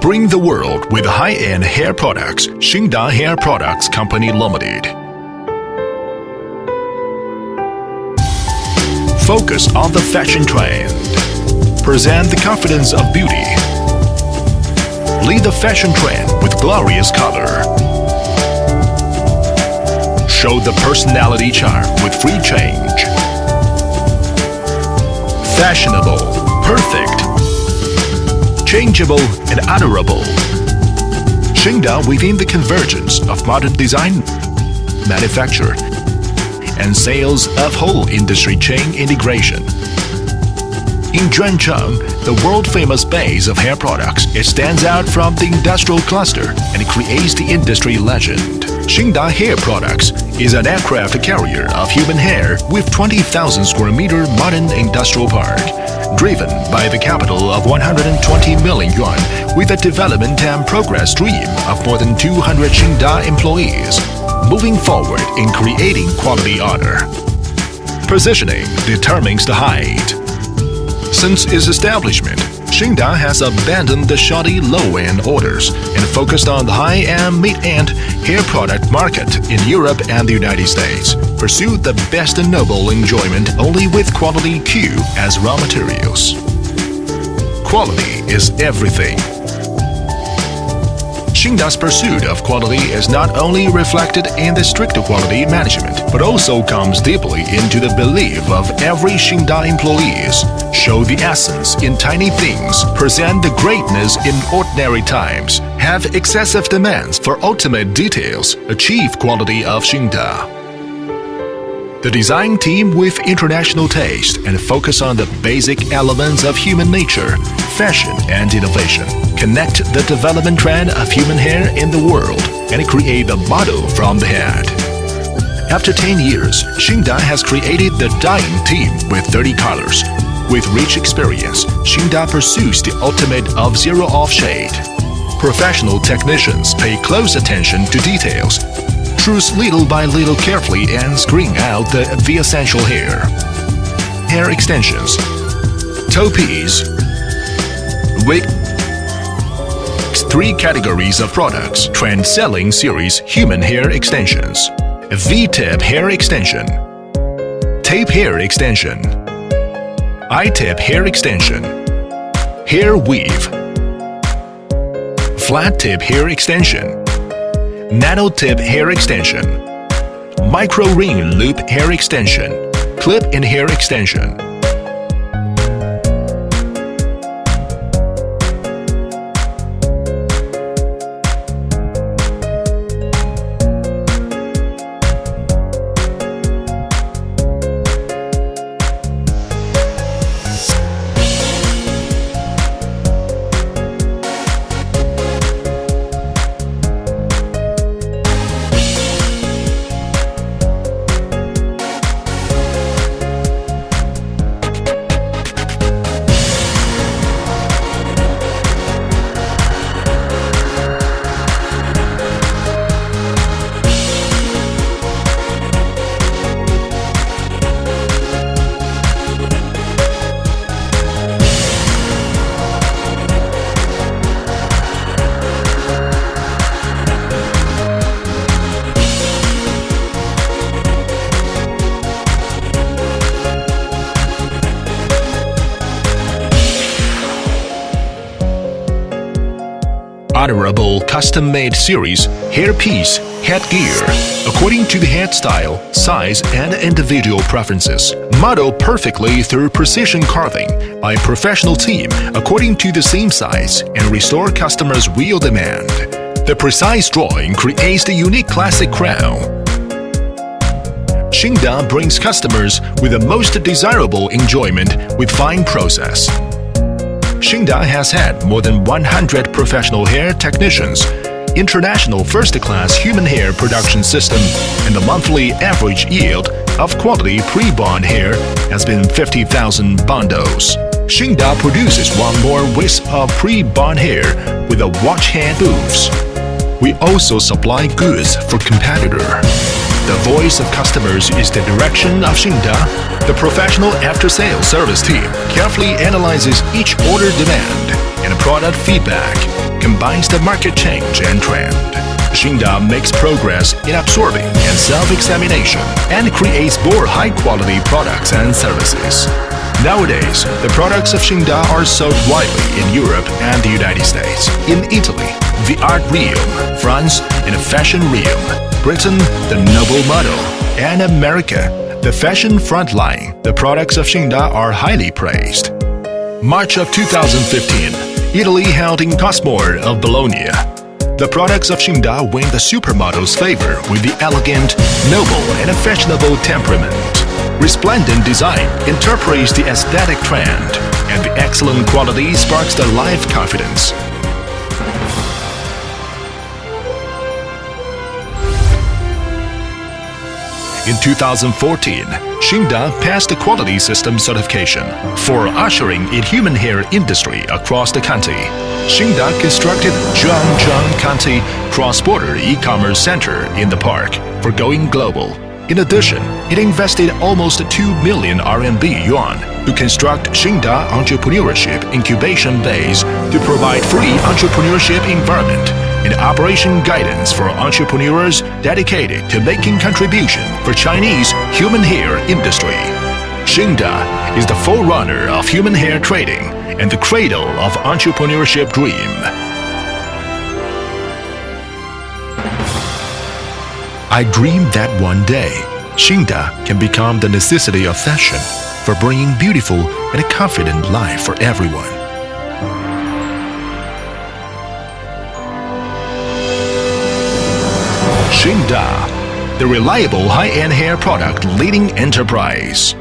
Bring the world with high-end hair products. Xinda Hair Products Company Limited. Focus on the fashion trend. Present the confidence of beauty. Lead the fashion trend with glorious color. Show the personality charm with free change. Fashionable, perfect, changeable and adorable. Xinda within the convergence of modern design, manufacture, and sales of whole industry chain integration. In juancheng, the world-famous base of hair products, it stands out from the industrial cluster and creates the industry legend. Xinda Hair Products is an aircraft carrier of human hair with 20,000 square meter modern industrial park, driven by the capital of 120 million yuan with a development and progress stream of more than 200 Xinda employees, moving forward in creating quality honor. Positioning determines the height. Since its establishment, Xinda has abandoned the shoddy low-end orders and focused on the high- and mid-end hair product market in Europe and the United States. Pursue the best and noble enjoyment only with quality Q as raw materials. Quality is everything. Xinda's pursuit of quality is not only reflected in the strict quality management, but also comes deeply into the belief of every Xinda employees. Show the essence in tiny things, present the greatness in ordinary times, have excessive demands for ultimate details, achieve quality of Xinda. The design team with international taste and focus on the basic elements of human nature, fashion and innovation, connect the development trend of human hair in the world and create the model from the head. After 10 years, Xinda has created the dyeing team with 30 colors. With rich experience, Xinda pursues the ultimate of zero-off shade. Professional technicians pay close attention to details, choose little by little carefully and screen out the essential hair. Hair extensions, toupees, wigs, 3 categories of products, trend-selling series human hair extensions, V-tip hair extension, tape hair extension, I-tip hair extension, hair weave, flat tip hair extension, nano tip hair extension, micro ring loop hair extension, clip-in hair extension. Adorable custom-made series hairpiece headgear according to the head style, size and individual preferences. Model perfectly through precision carving by professional team according to the same size and restore customers' real demand. The precise drawing creates the unique classic crown. Xinda brings customers with the most desirable enjoyment with fine process. Xinda has had more than 100 professional hair technicians, international first-class human hair production system, and the monthly average yield of quality pre-bond hair has been 50,000 bundles. Xinda produces one more wisp of pre-bond hair with a watch hand booths. We also supply goods for competitor. The voice of customers is the direction of Xinda. The professional after-sales service team carefully analyzes each order demand and product feedback, combines the market change and trend. Xinda makes progress in absorbing and self-examination and creates more high-quality products and services. Nowadays, the products of Xinda are sold widely in Europe and the United States, in Italy, the art realm, France, in the fashion realm, Britain, the noble model, and America, the fashion frontline. The products of Xinda are highly praised. March of 2015, Italy held in Cosmore of Bologna. The products of Xinda win the supermodel's favor with the elegant, noble, and fashionable temperament. Resplendent design interprets the aesthetic trend, and the excellent quality sparks the life confidence. In 2014, Xinda passed the quality system certification for ushering in human hair industry across the country. Xinda constructed Juancheng County Cross-Border E-Commerce Center in the park for going global. In addition, it invested almost 2 million RMB yuan to construct Xinda Entrepreneurship Incubation Base to provide free entrepreneurship environment and operation guidance for entrepreneurs dedicated to making contribution for Chinese human hair industry. Xinda is the forerunner of human hair trading and the cradle of entrepreneurship dream. I dream that one day, Xinda can become the necessity of fashion for bringing beautiful and a confident life for everyone. Xinda, the reliable high-end hair product leading enterprise.